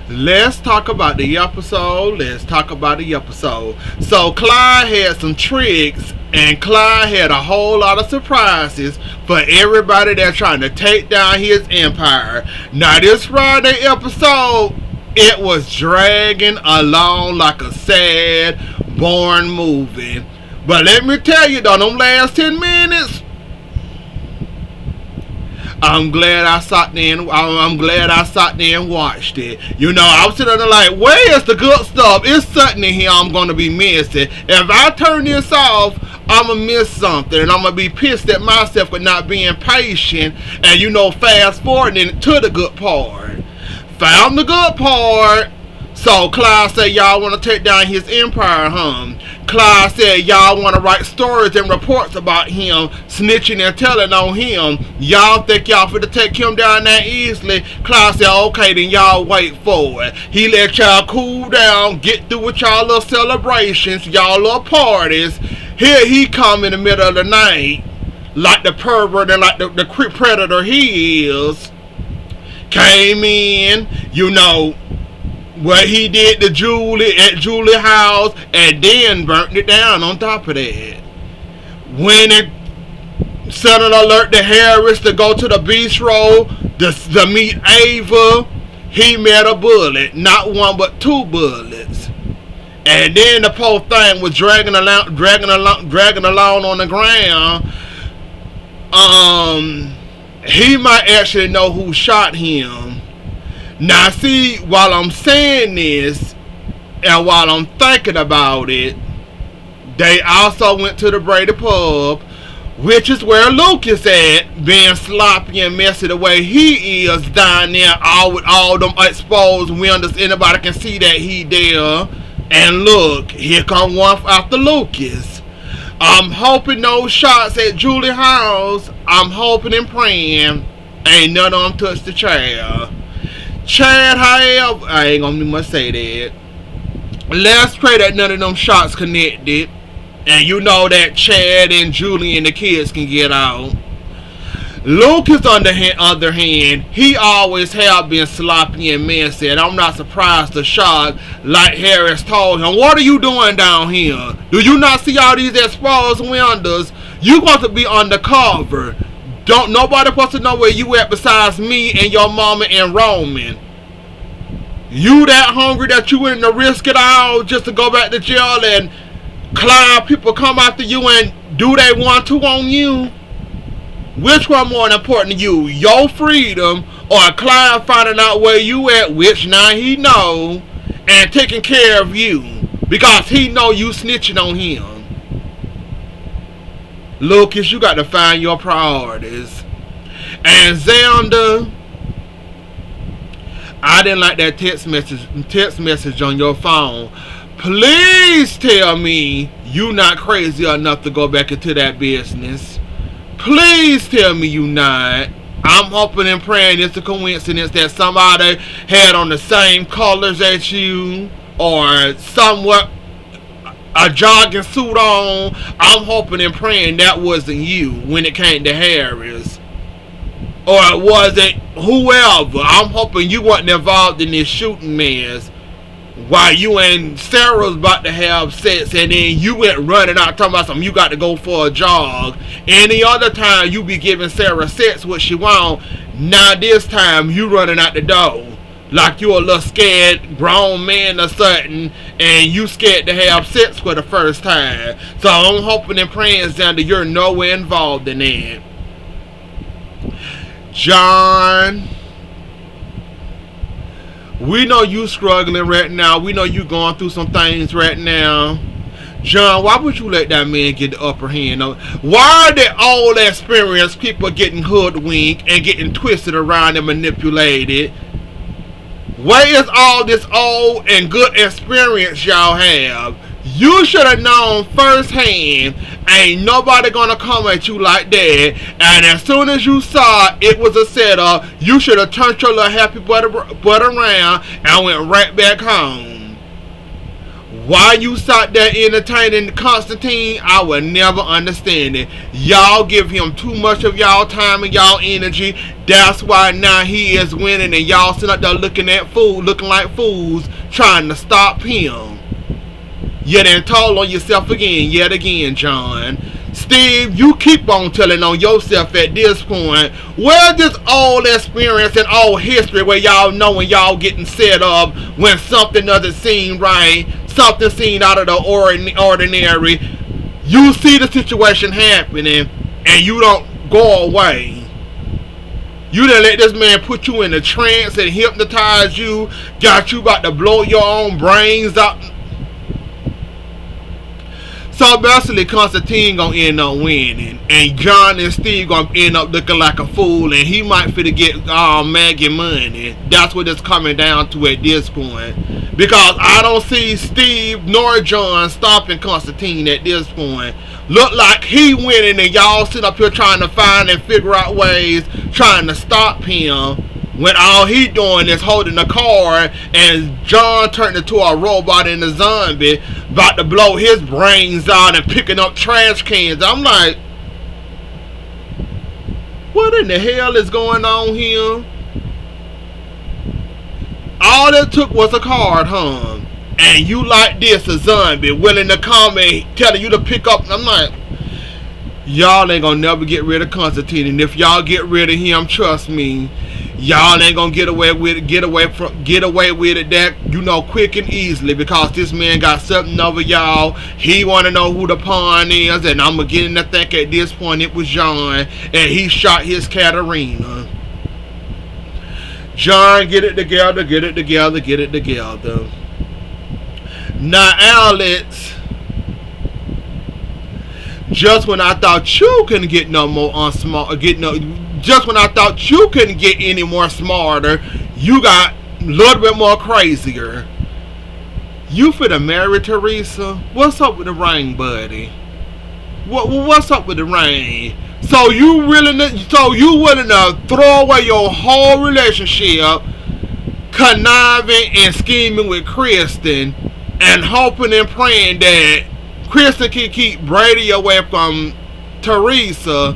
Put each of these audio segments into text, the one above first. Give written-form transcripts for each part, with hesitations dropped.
Let's talk about the episode. So Clyde had some tricks, and Clyde had a whole lot of surprises for everybody that's trying to take down his empire. Now this Friday episode, it was dragging along like a sad, boring movie. But let me tell you though, them last 10 minutes, I'm glad I sat there and watched it. You know, I was sitting there like, where's the good stuff? It's something in here I'm gonna be missing. If I turn this off, I'ma miss something, and I'm gonna be pissed at myself for not being patient and fast forwarding to the good part. Found the good part. So Clyde said, y'all want to take down his empire, huh? Clyde said, y'all want to write stories and reports about him, snitching and telling on him. Y'all think y'all finna take him down that easily? Clyde said, okay, then y'all wait for it. He let y'all cool down, get through with y'all little celebrations, y'all little parties. Here he come in the middle of the night, like the pervert and like the predator he is. Came in, what he did to Julie at Julie's house, and then burnt it down on top of that. When it sent an alert to Harris to go to the bistro to meet Ava, he met a bullet, not one but two bullets. And then the whole thing was dragging along on the ground. He might actually know who shot him. Now see, while I'm saying this, and while I'm thinking about it, they also went to the Brady pub, which is where Luke is at, being sloppy and messy the way he is down there, all with all them exposed windows. Anybody can see that he there. And look, here come one after Lucas. I'm hoping no shots at Julie's house. I'm hoping and praying ain't none of them touch the chair. Chad, however, I ain't gonna much say that. Let's pray that none of them shots connected, and that Chad and Julie and the kids can get out. Lucas, on the other hand, he always have been sloppy and messy, and I'm not surprised or shocked. Like Harris told him, what are you doing down here? Do you not see all these exposed windows? You got to be undercover. Don't nobody supposed to know where you at besides me and your mama and Roman. You that hungry that you willing to risk it all just to go back to jail and Clyde people come after you and do they want to on you? Which one more important to you? Your freedom or Clyde finding out where you at, which now he know, and taking care of you because he know you snitching on him? Lucas, you got to find your priorities. And Xander, I didn't like that text message on your phone. Please tell me you not crazy enough to go back into that business. Please tell me you not. I'm hoping and praying it's a coincidence that somebody had on the same colors as you or somewhat a jogging suit on. I'm hoping and praying that wasn't you when it came to Harris. Or it wasn't whoever. I'm hoping you wasn't involved in this shooting mess while you and Sarah was about to have sex, and then you went running out talking about something you got to go for a jog. Any other time you be giving Sarah sex what she want. Now this time you running out the door like you a little scared grown man or something, and you scared to have sex for the first time. So I'm hoping and praying, Xander, you're nowhere involved in that. John, we know you struggling right now. We know you going through some things right now. John, why would you let that man get the upper hand? Why are they all experienced people getting hoodwinked and getting twisted around and manipulated? Where is all this old and good experience y'all have? You should have known firsthand ain't nobody gonna come at you like that, and as soon as you saw it was a setup, you should have turned your little happy butt around and went right back home. Why you sat there entertaining Constantine, I will never understand it. Y'all give him too much of y'all time and y'all energy. That's why now he is winning and y'all sitting up there looking like fools, trying to stop him. You done told on yourself yet again, John. Steve, you keep on telling on yourself at this point. Where's this old experience and old history where y'all know when y'all getting set up when something doesn't seem right, something seen out of the ordinary. You see the situation happening and you don't go away. You done let this man put you in a trance and hypnotize you, got you about to blow your own brains out. So basically, Constantine gonna end up winning, and John and Steve gonna end up looking like a fool, and he might fit to get Maggie money. That's what it's coming down to at this point, because I don't see Steve nor John stopping Constantine at this point. Look like he winning, and y'all sitting up here trying to find and figure out ways trying to stop him. When all he doing is holding a card and John turned into a robot and a zombie about to blow his brains out and picking up trash cans. I'm like, what in the hell is going on here? All it took was a card, huh? And you like this, a zombie, willing to come and telling you to pick up. I'm like, y'all ain't gonna never get rid of Constantine, and if y'all get rid of him, trust me, y'all ain't gonna get away with it that, you know, quick and easily, because this man got something over y'all. He wanna know who the pawn is, and I'm beginning to think at this point it was John, and he shot his Katarina. John, get it together. Now, Alex, just when I thought you couldn't get no more just when I thought you couldn't get any more smarter, you got a little bit more crazier. You finna marry Teresa? What's up with the ring, buddy? What's up with the ring? So you willing to throw away your whole relationship, conniving and scheming with Kristen, and hoping and praying that Kristen can keep Brady away from Teresa,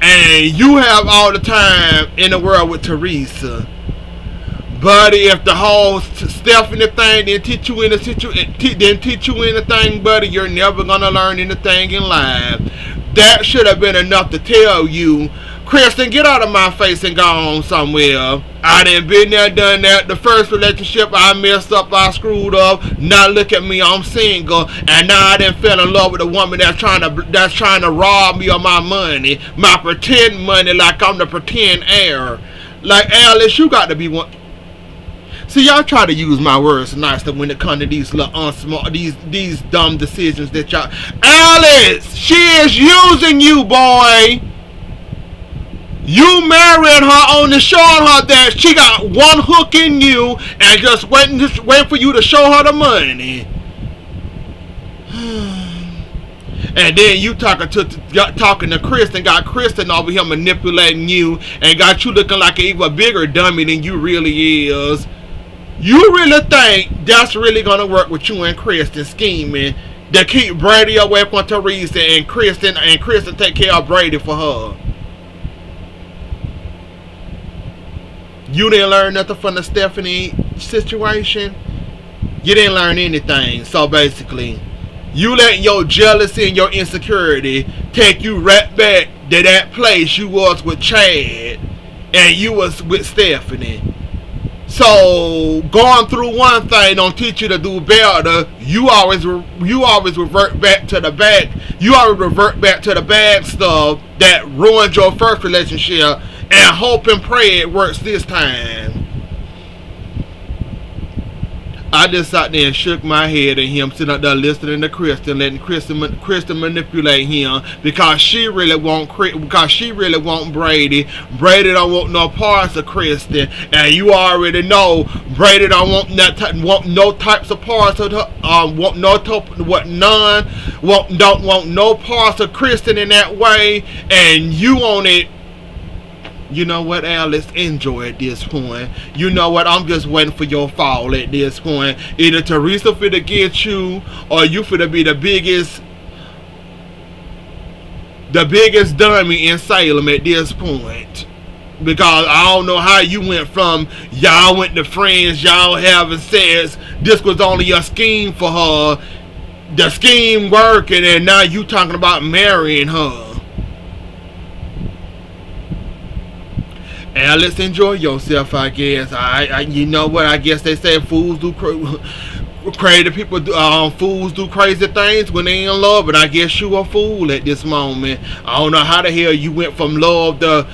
and you have all the time in the world with Teresa. Buddy, if the whole Stephanie thing didn't teach you anything, buddy, you're never gonna learn anything in life. That should have been enough to tell you, Kristen, get out of my face and go on somewhere. I done been there, done that. The first relationship I messed up, I screwed up. Now look at me, I'm single, and now I done fell in love with a woman that's trying to rob me of my money, my pretend money, like I'm the pretend heir. Like, Alice, you got to be one. See, y'all try to use my words nicely when it comes to these little unsmart, these dumb decisions that y'all. Alice, she is using you, boy. You marrying her only showing her that she got one hook in you and just waiting for you to show her the money. And then you talking to Kristen, got Kristen over here manipulating you and got you looking like an even bigger dummy than you really is. You really think that's really gonna work with you and Kristen scheming to keep Brady away from Teresa and Kristen take care of Brady for her? You didn't learn nothing from the Stephanie situation. You didn't learn anything. So basically, you letting your jealousy and your insecurity take you right back to that place you was with Chad and you was with Stephanie. So going through one thing don't teach you to do better. You always revert back to the back. You always revert back to the bad stuff that ruined your first relationship, and hope and pray it works this time. I just sat there and shook my head at him, sitting up there listening to Kristen, letting Kristen manipulate him because she really want Brady. Brady don't want no parts of Kristen, and you already know Brady don't want no types of parts of her. Don't want no parts of Kristen in that way, and you want it You know what, Alex? Enjoy at this point. You know what? I'm just waiting for your fall at this point. Either Teresa finna get you, or you finna be the biggest dummy in Salem at this point. Because I don't know how you went from y'all went to friends, y'all having sex. This was only a scheme for her. The scheme working, and now you talking about marrying her. And let's enjoy yourself, I guess. You know what? I guess they say fools do crazy people. Fools do crazy things when they in love, and I guess you a fool at this moment. I don't know how the hell you went from love to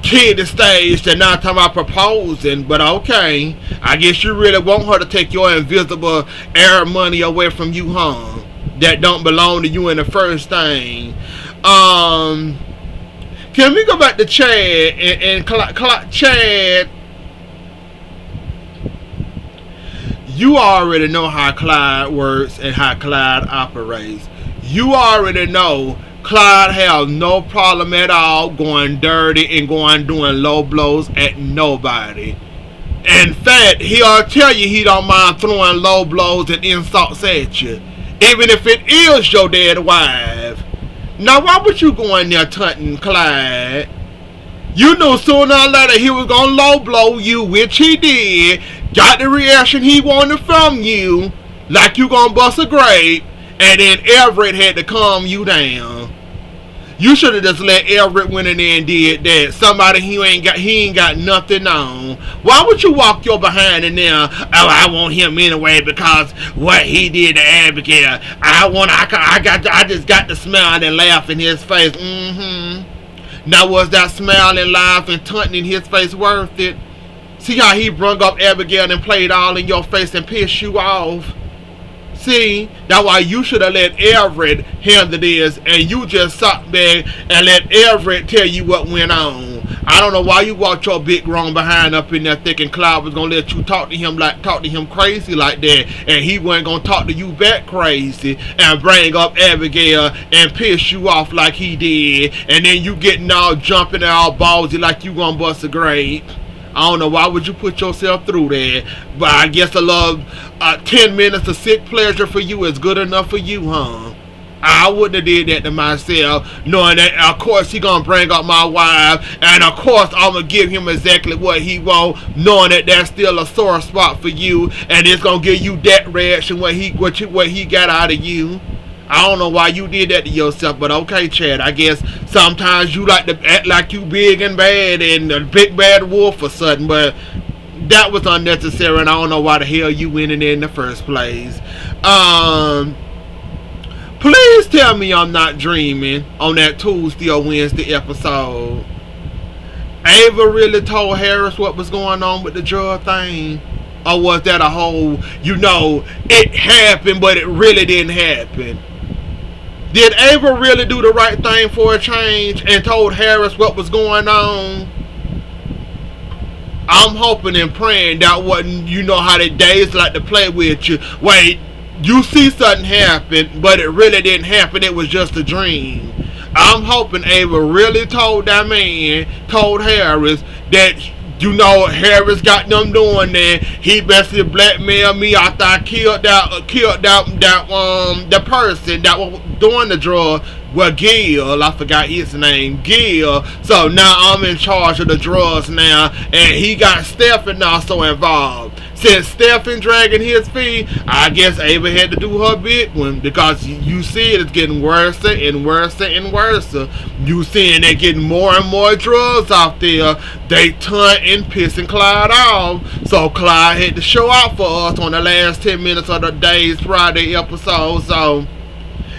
kid stage to now talking about proposing, but okay. I guess you really want her to take your invisible air money away from you, huh? That don't belong to you in the first thing. Can we go back to Chad and Chad? You already know how Clyde works and how Clyde operates. You already know Clyde has no problem at all going dirty and doing low blows at nobody. In fact, he'll tell you he don't mind throwing low blows and insults at you, even if it is your dead wife. Now, why would you go in there taunting Clyde? You knew sooner or later he was gonna low blow you, which he did. Got the reaction he wanted from you, like you gonna bust a grape, and then Everett had to calm you down. You should have just let Everett went in there and did that. Somebody he ain't got nothing on. Why would you walk your behind in there? Oh, I want him anyway because what he did to Abigail. I just got to smile and laugh in his face. Now was that smile and laugh and taunting in his face worth it? See how he brung up Abigail and played all in your face and pissed you off? See, that's why you should have let Everett handle this, and you just sat there and let Everett tell you what went on. I don't know why you walked your big grown behind up in there thinking Clyde was gonna let you talk to him crazy like that, and he wasn't gonna talk to you back crazy and bring up Abigail and piss you off like he did, and then you getting all jumping and all ballsy like you gonna bust a grape. I don't know why would you put yourself through that, but I guess 10 minutes of sick pleasure for you is good enough for you, huh? I wouldn't have did that to myself, knowing that of course he gonna bring up my wife, and of course I'm gonna give him exactly what he want, knowing that that's still a sore spot for you, and it's gonna give you that reaction what he got out of you. I don't know why you did that to yourself, but okay, Chad. I guess sometimes you like to act like you big and bad and a big bad wolf or something, but that was unnecessary, and I don't know why the hell you went in there in the first place. Please tell me I'm not dreaming on that Tuesday or Wednesday episode. Ava really told Harris what was going on with the drug thing? Or was that a whole, it happened, but it really didn't happen? Did Ava really do the right thing for a change and told Harris what was going on? I'm hoping and praying that wasn't, how the days like to play with you. Wait, you see something happen, but it really didn't happen. It was just a dream. I'm hoping Ava really told Harris that, Harris got them doing that. He basically blackmailed me after I killed the person that was doing the drug. Well, Gil, I forgot his name, Gil. So now I'm in charge of the drugs now, and he got Stephen also involved. Since Stephen dragging his feet, I guess Ava had to do her big one, because you see it's getting worse and worse and worse. You seeing they getting more and more drugs out there. They taunting, pissing Clyde off. So Clyde had to show out for us on the last 10 minutes of the day's Friday episode. So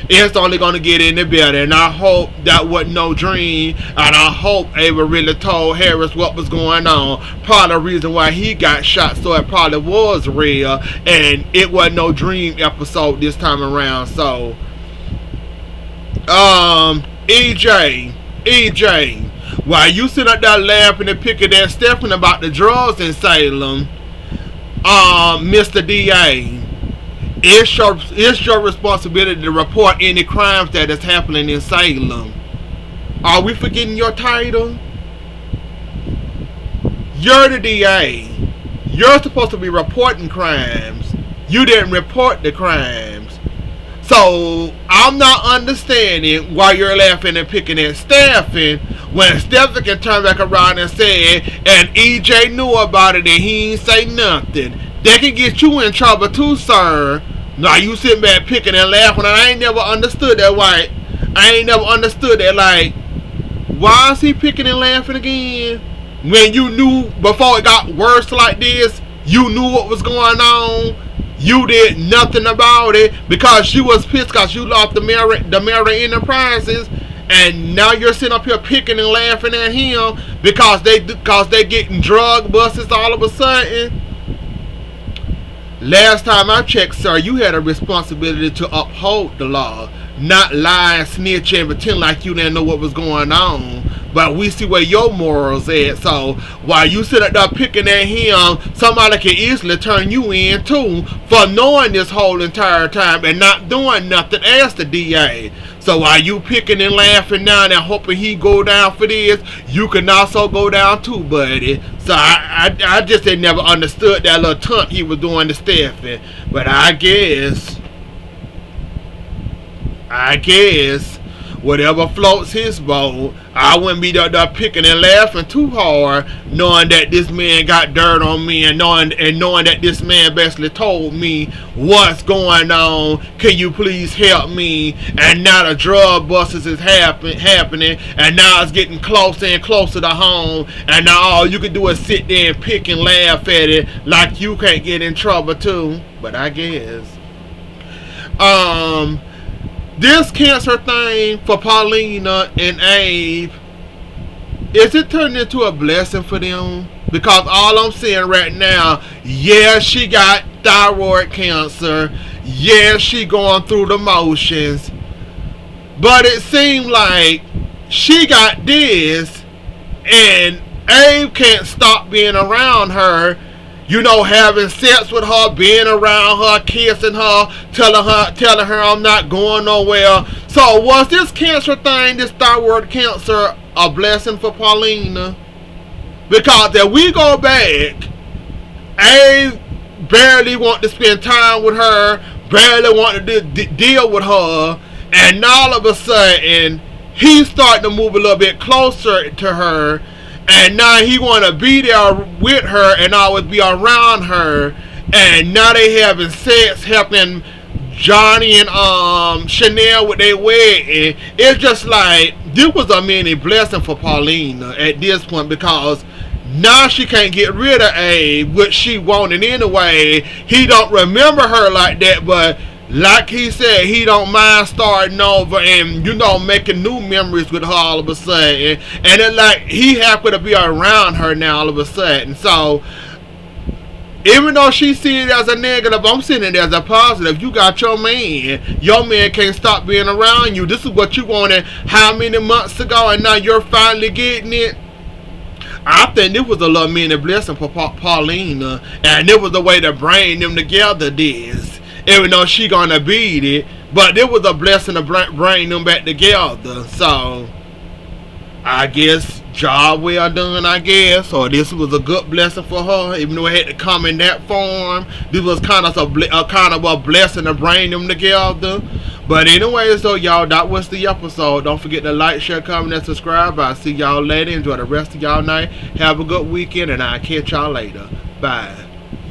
it's only going to get any better, and I hope that wasn't no dream, and I hope Ava really told Harris what was going on. Probably the reason why he got shot, so it probably was real, and it wasn't no dream episode this time around. So EJ, while you sit up there laughing and picking at Stephen about the drugs in Salem, Mr. DA, it's your responsibility to report any crimes that is happening in Salem. Are we forgetting your title? You're the DA. You're supposed to be reporting crimes. You didn't report the crimes. So I'm not understanding why you're laughing and picking at Stephen when Stephen can turn back around and say, and EJ knew about it and he ain't say nothing. They can get you in trouble too, sir. Now you sitting back picking and laughing, and I ain't never understood that. Why? I ain't never understood that. Like, why is he picking and laughing again? When you knew before it got worse like this, you knew what was going on. You did nothing about it because you was pissed because you lost the Mirror Enterprises, and now you're sitting up here picking and laughing at him because they getting drug buses all of a sudden. Last time I checked, sir, you had a responsibility to uphold the law, not lie and snitch and pretend like you didn't know what was going on. But we see where your morals at. So while you sit up there picking at him, somebody can easily turn you in too for knowing this whole entire time and not doing nothing as the DA. So while you picking and laughing now and hoping he go down for this, you can also go down too, buddy. So I just had never understood that little tunt he was doing to Stephen. But I guess whatever floats his boat. I wouldn't be there picking and laughing too hard, knowing that this man got dirt on me and knowing that this man basically told me what's going on. Can you please help me? And now the drug buses is happening, and now it's getting closer and closer to home. And now all you can do is sit there and pick and laugh at it like you can't get in trouble too. But I guess this cancer thing for Paulina and Abe, is it turning into a blessing for them? Because all I'm seeing right now, yeah, she got thyroid cancer. Yeah, she going through the motions. But it seemed like she got this and Abe can't stop being around her. You know, having sex with her, being around her, kissing her, telling her I'm not going nowhere. So was this cancer thing, this thyroid cancer, a blessing for Paulina? Because if we go back, Abe barely want to spend time with her, barely want to deal with her, and all of a sudden he's starting to move a little bit closer to her. And now he want to be there with her and always be around her. And now they having sex, helping Johnny and Chanel with their wedding. It's just like, this was a mini blessing for Paulina at this point, because now she can't get rid of Abe, which she wanted anyway. He don't remember her like that, but like he said, he don't mind starting over and, you know, making new memories with her all of a sudden. And it's like he happy to be around her now all of a sudden. So even though she see it as a negative, I'm seeing it as a positive. You got your man. Your man can't stop being around you. This is what you wanted how many months ago, and now you're finally getting it. I think it was a little mini blessing for Paulina, and it was the way to bring them together this. Even though she gonna beat it, but it was a blessing to bring them back together. So I guess job well done, I guess. Or this was a good blessing for her, even though it had to come in that form. This was kind of a blessing to bring them together. But anyways, though, y'all, that was the episode. Don't forget to like, share, comment, and subscribe. I'll see y'all later. Enjoy the rest of y'all night. Have a good weekend, and I'll catch y'all later. Bye.